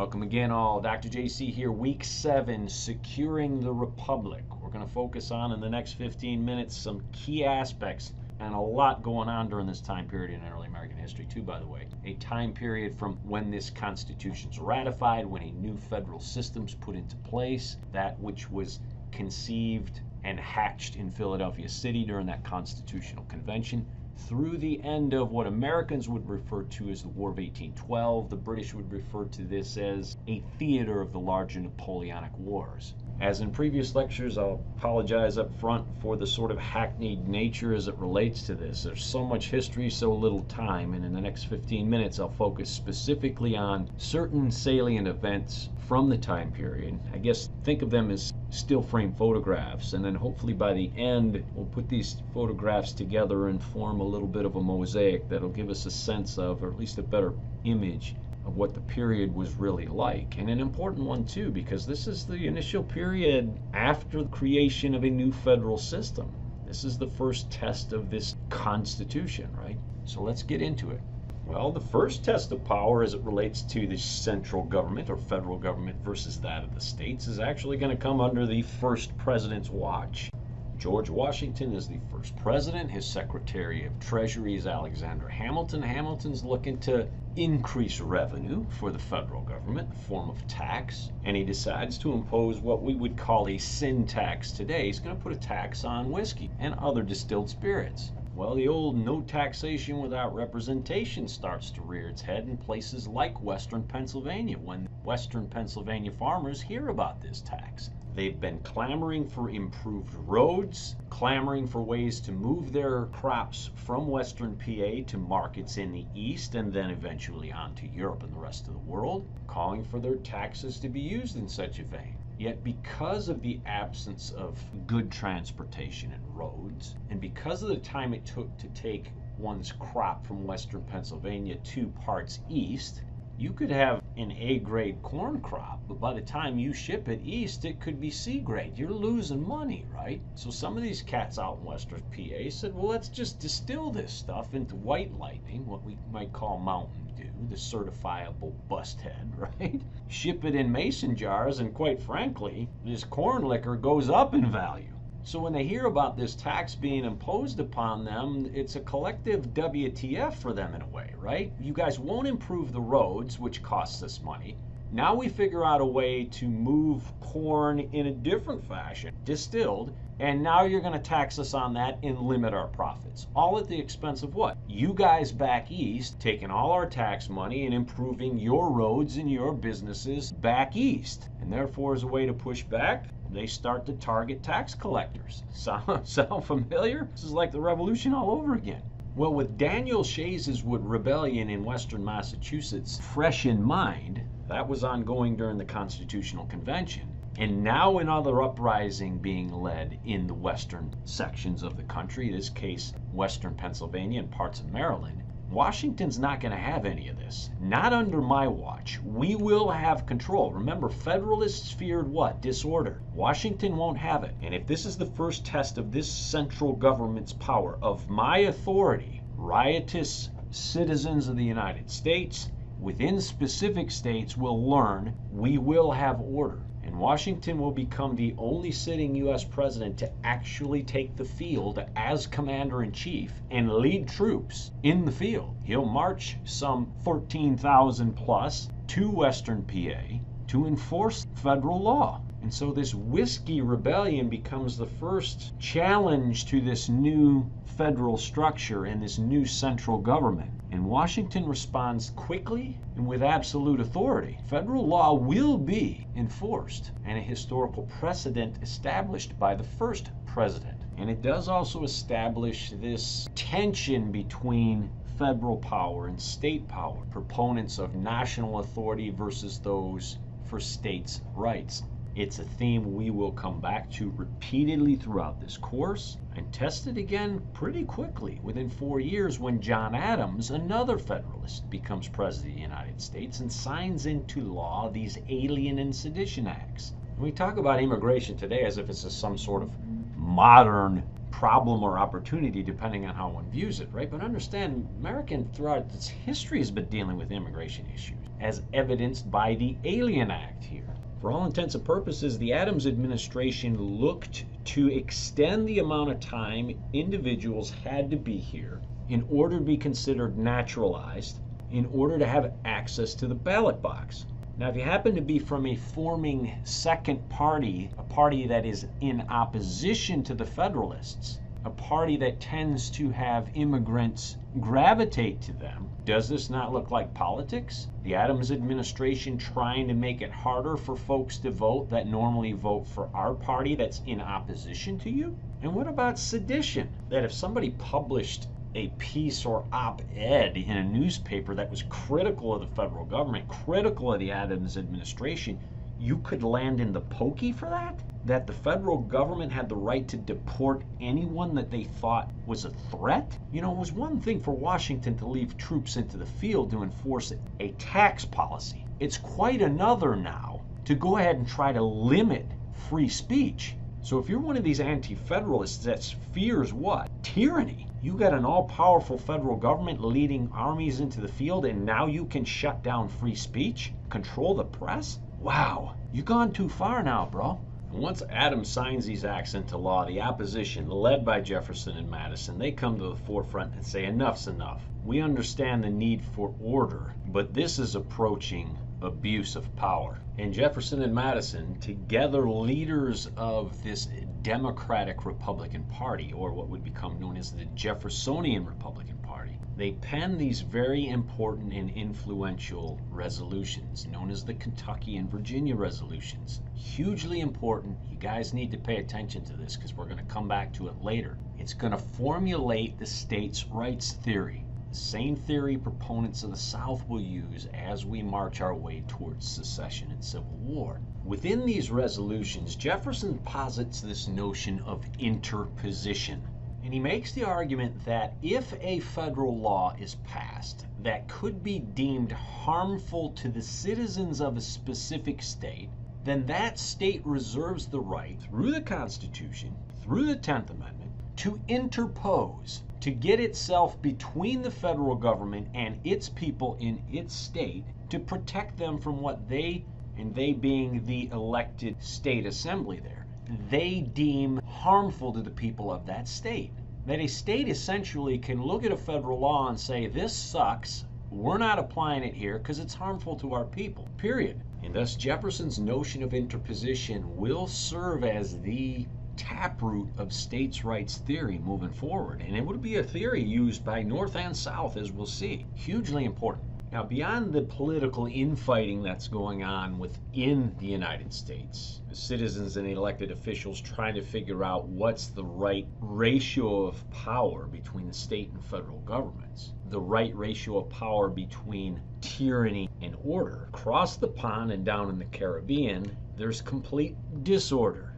Welcome again, all. Dr. JC here, week 7, Securing the Republic. We're going to focus on, in the next 15 minutes, some key aspects, and a lot going on during this time period in early American history, too, by the way. A time period from when this Constitution's ratified, when a new federal system's put into place, that which was conceived and hatched in Philadelphia City during that Constitutional Convention, through the end of what Americans would refer to as the War of 1812. The British would refer to this as a theater of the larger Napoleonic Wars. As in previous lectures, I'll apologize up front for the sort of hackneyed nature as it relates to this. There's so much history, so little time, and in the next 15 minutes I'll focus specifically on certain salient events from the time period. I guess think of them as still frame photographs, and then hopefully by the end we'll put these photographs together and form a little bit of a mosaic that'll give us a sense of, or at least a better image of, what the period was really like. And an important one too, because this is the initial period after the creation of a new federal system. This is the first test of this Constitution, right? So let's get into it. Well, the first test of power as it relates to the central government or federal government versus that of the states is actually going to come under the first president's watch. George Washington is the first president. His Secretary of Treasury is Alexander Hamilton. Hamilton's looking to increase revenue for the federal government in the form of tax, and he decides to impose what we would call a sin tax today. He's going to put a tax on whiskey and other distilled spirits. Well, the old no taxation without representation starts to rear its head in places like Western Pennsylvania when Western Pennsylvania farmers hear about this tax. They've been clamoring for improved roads, clamoring for ways to move their crops from Western PA to markets in the East and then eventually on to Europe and the rest of the world, calling for their taxes to be used in such a vein. Yet because of the absence of good transportation and roads, and because of the time it took to take one's crop from Western Pennsylvania 2 parts east, you could have an A-grade corn crop, but by the time you ship it east, it could be C-grade. You're losing money, right? So some of these cats out in Western PA said, well, let's just distill this stuff into White Lightning, what we might call Mountain Dew, the certifiable bust head, right? Ship it in mason jars, and quite frankly, this corn liquor goes up in value. So when they hear about this tax being imposed upon them, it's a collective WTF for them in a way, right? You guys won't improve the roads, which costs us money. Now we figure out a way to move corn in a different fashion, distilled, and now you're going to tax us on that and limit our profits. All at the expense of what? You guys back east taking all our tax money and improving your roads and your businesses back east. And therefore, as a way to push back, they start to target tax collectors. Sound familiar? This is like the Revolution all over again. Well, with Daniel Shayswood Rebellion in Western Massachusetts fresh in mind, that was ongoing during the Constitutional Convention, and now another uprising being led in the western sections of the country, in this case Western Pennsylvania and parts of Maryland. Washington's not going to have any of this. Not under my watch. We will have control. Remember, Federalists feared what? Disorder. Washington won't have it. And if this is the first test of this central government's power, of my authority, riotous citizens of the United States within specific states will learn we will have order. And Washington will become the only sitting U.S. president to actually take the field as commander-in-chief and lead troops in the field. He'll march some 13,000 plus to Western PA to enforce federal law. And so this whiskey rebellion becomes the first challenge to this new federal structure and this new central government. And Washington responds quickly and with absolute authority. Federal law will be enforced, and a historical precedent established by the first president. And it does also establish this tension between federal power and state power, proponents of national authority versus those for states' rights. It's a theme we will come back to repeatedly throughout this course and test it again pretty quickly within 4 years when John Adams, another Federalist, becomes President of the United States and signs into law these Alien and Sedition Acts. And we talk about immigration today as if it's some sort of modern problem or opportunity depending on how one views it, right? But understand, American throughout its history has been dealing with immigration issues. as evidenced by the Alien Act here. For all intents and purposes, the Adams administration looked to extend the amount of time individuals had to be here in order to be considered naturalized, in order to have access to the ballot box. Now, if you happen to be from a forming second party, a party that is in opposition to the Federalists, a party that tends to have immigrants gravitate to them, does this not look like politics? The Adams administration trying to make it harder for folks to vote that normally vote for our party that's in opposition to you? And what about sedition? That if somebody published a piece or op-ed in a newspaper that was critical of the federal government, critical of the Adams administration, you could land in the pokey for that? That the federal government had the right to deport anyone that they thought was a threat? You know, it was one thing for Washington to leave troops into the field to enforce a tax policy. It's quite another now to go ahead and try to limit free speech. So if you're one of these anti-federalists that fears what? Tyranny. You got an all-powerful federal government leading armies into the field, and now you can shut down free speech? Control the press? Wow, you've gone too far now, bro. And once Adams signs these acts into law, the opposition, led by Jefferson and Madison, they come to the forefront and say, enough's enough. We understand the need for order, but this is approaching abuse of power. And Jefferson and Madison, together leaders of this Democratic Republican Party, or what would become known as the Jeffersonian Republican Party, they penned these very important and influential resolutions known as the Kentucky and Virginia resolutions. Hugely important. You guys need to pay attention to this because we're going to come back to it later. It's going to formulate the states' rights theory. The same theory proponents of the South will use as we march our way towards secession and civil war. Within these resolutions, Jefferson posits this notion of interposition. And he makes the argument that if a federal law is passed that could be deemed harmful to the citizens of a specific state, then that state reserves the right, through the Constitution, through the 10th Amendment, to interpose, to get itself between the federal government and its people in its state to protect them from what they, and they being the elected state assembly there, they deem harmful to the people of that state. That a state essentially can look at a federal law and say, this sucks, we're not applying it here because it's harmful to our people, period. And thus Jefferson's notion of interposition will serve as the taproot of states' rights theory moving forward. And it would be a theory used by North and South, as we'll see. Hugely important. Now, beyond the political infighting that's going on within the United States, the citizens and elected officials trying to figure out what's the right ratio of power between the state and federal governments, the right ratio of power between tyranny and order. Across the pond and down in the Caribbean, there's complete disorder.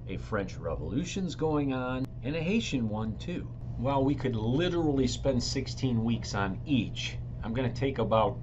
A French Revolution's going on, and a Haitian one too. While we could literally spend 16 weeks on each, I'm going to take about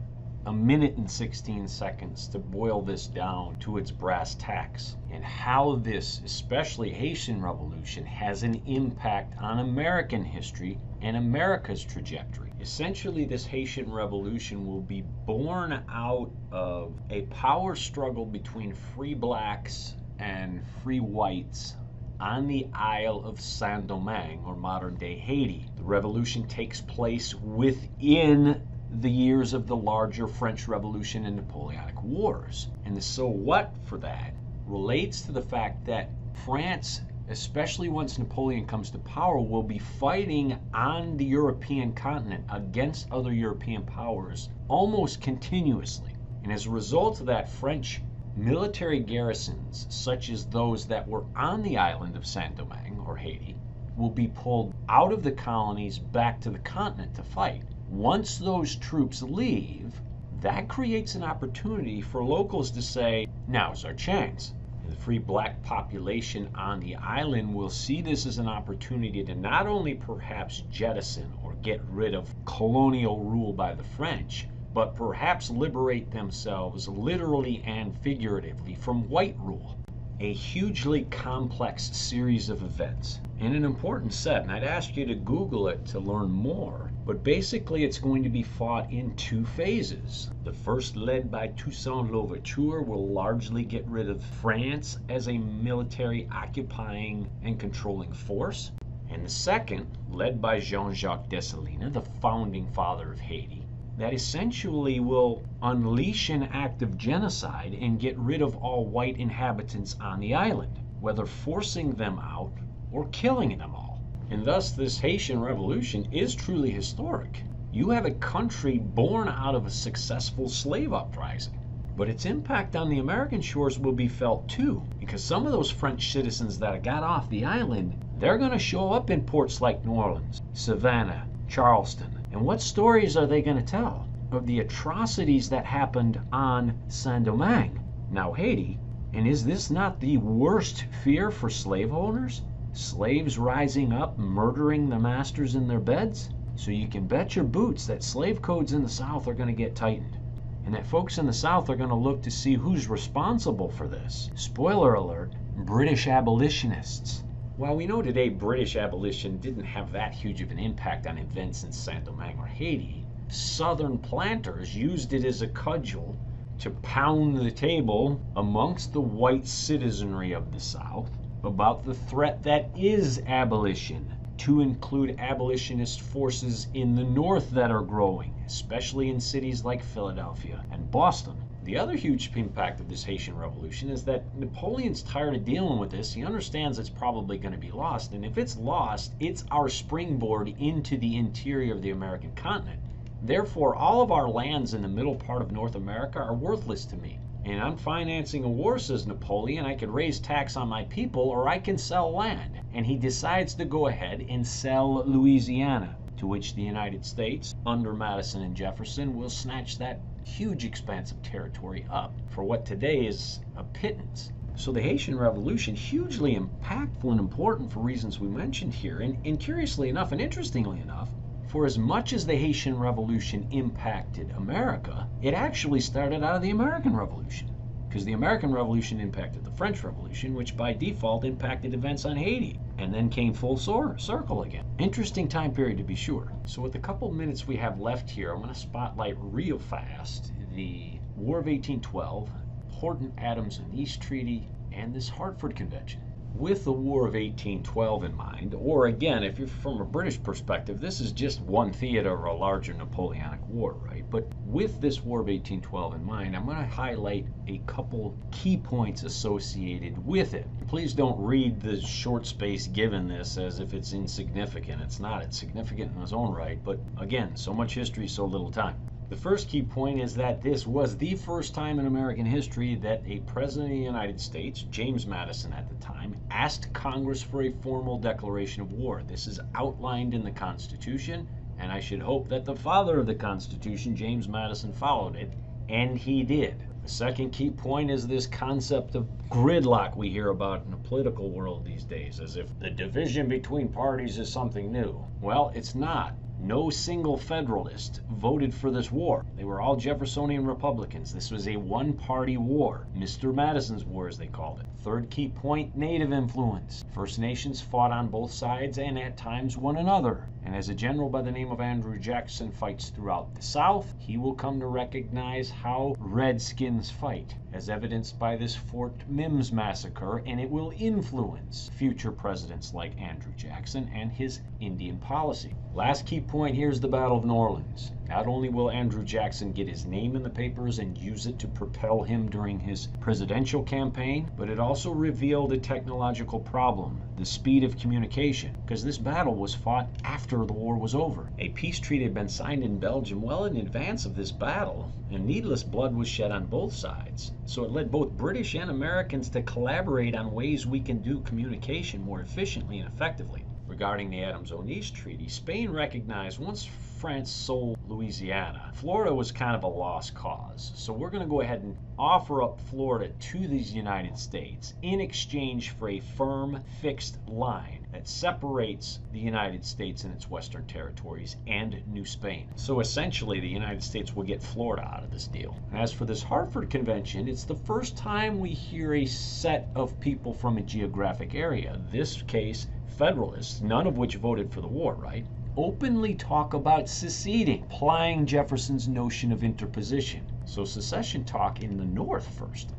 a minute and 16 seconds to boil this down to its brass tacks and how this, especially Haitian Revolution, has an impact on American history and America's trajectory. Essentially, this Haitian Revolution will be born out of a power struggle between free blacks and free whites on the Isle of Saint-Domingue, or modern-day Haiti. The revolution takes place within the years of the larger French Revolution and Napoleonic Wars. And the so what for that relates to the fact that France, especially once Napoleon comes to power, will be fighting on the European continent against other European powers almost continuously. And as a result of that, French military garrisons, such as those that were on the island of Saint-Domingue, or Haiti, will be pulled out of the colonies back to the continent to fight. Once those troops leave, that creates an opportunity for locals to say, now's our chance. And the free black population on the island will see this as an opportunity to not only perhaps jettison or get rid of colonial rule by the French, but perhaps liberate themselves literally and figuratively from white rule. A hugely complex series of events and an important set, and I'd ask you to Google it to learn more. But basically, it's going to be fought in two phases. The first, led by Toussaint Louverture, will largely get rid of France as a military occupying and controlling force. And the second, led by Jean-Jacques Dessalines, the founding father of Haiti, that essentially will unleash an act of genocide and get rid of all white inhabitants on the island, whether forcing them out or killing them all. And thus, this Haitian Revolution is truly historic. You have a country born out of a successful slave uprising. But its impact on the American shores will be felt too, because some of those French citizens that got off the island, they're going to show up in ports like New Orleans, Savannah, Charleston. And what stories are they going to tell of the atrocities that happened on Saint-Domingue? Now Haiti, and is this not the worst fear for slave owners? Slaves rising up, murdering the masters in their beds? So you can bet your boots that slave codes in the South are going to get tightened. And that folks in the South are going to look to see who's responsible for this. Spoiler alert, British abolitionists. While we know today British abolition didn't have that huge of an impact on events in Saint-Domingue or Haiti, Southern planters used it as a cudgel to pound the table amongst the white citizenry of the South about the threat that is abolition, to include abolitionist forces in the North that are growing, especially in cities like Philadelphia and Boston. The other huge impact of this Haitian Revolution is that Napoleon's tired of dealing with this. He understands it's probably going to be lost, and if it's lost, it's our springboard into the interior of the American continent. Therefore, all of our lands in the middle part of North America are worthless to me. And I'm financing a war, says Napoleon. I could raise tax on my people, or I can sell land. And he decides to go ahead and sell Louisiana, to which the United States, under Madison and Jefferson, will snatch that huge expanse of territory up for what today is a pittance. So the Haitian Revolution, hugely impactful and important for reasons we mentioned here. And curiously enough, and interestingly enough, for as much as the Haitian Revolution impacted America, it actually started out of the American Revolution, because the American Revolution impacted the French Revolution, which by default impacted events on Haiti, and then came full circle again. Interesting time period to be sure. So with the couple minutes we have left here, I'm going to spotlight real fast the War of 1812, Horton-Adams and Nice Treaty, and this Hartford Convention. With the War of 1812 in mind, or again, if you're from a British perspective, this is just one theater of a larger Napoleonic War, right? But with this War of 1812 in mind, I'm going to highlight a couple key points associated with it. Please don't read the short space given this as if it's insignificant. It's not. It's significant in its own right, but again, so much history, so little time. The first key point is that this was the first time in American history that a president of the United States, James Madison at the time, asked Congress for a formal declaration of war. This is outlined in the Constitution, and I should hope that the father of the Constitution, James Madison, followed it, and he did. The second key point is this concept of gridlock we hear about in the political world these days, as if the division between parties is something new. Well, it's not. No single Federalist voted for this war. They were all Jeffersonian Republicans. This was a one-party war. Mr. Madison's War, as they called it. Third key point, Native influence. First Nations fought on both sides and at times one another. And as a general by the name of Andrew Jackson fights throughout the South, he will come to recognize how Redskins fight, as evidenced by this Fort Mims massacre, and it will influence future presidents like Andrew Jackson and his Indian policy. Last key point here is the Battle of New Orleans. Not only will Andrew Jackson get his name in the papers and use it to propel him during his presidential campaign, but it also revealed a technological problem, the speed of communication, because this battle was fought after the war was over. A peace treaty had been signed in Belgium well in advance of this battle, and needless blood was shed on both sides. So it led both British and Americans to collaborate on ways we can do communication more efficiently and effectively. Regarding the Adams-Onís Treaty, Spain recognized once France sold Louisiana, Florida was kind of a lost cause. So we're going to go ahead and offer up Florida to the United States in exchange for a firm, fixed line that separates the United States and its western territories and New Spain. So essentially, the United States will get Florida out of this deal. As for this Hartford Convention, it's the first time we hear a set of people from a geographic area. This case, Federalists, none of which voted for the war, right? openly talk about seceding, applying Jefferson's notion of interposition. So secession talk in the North first.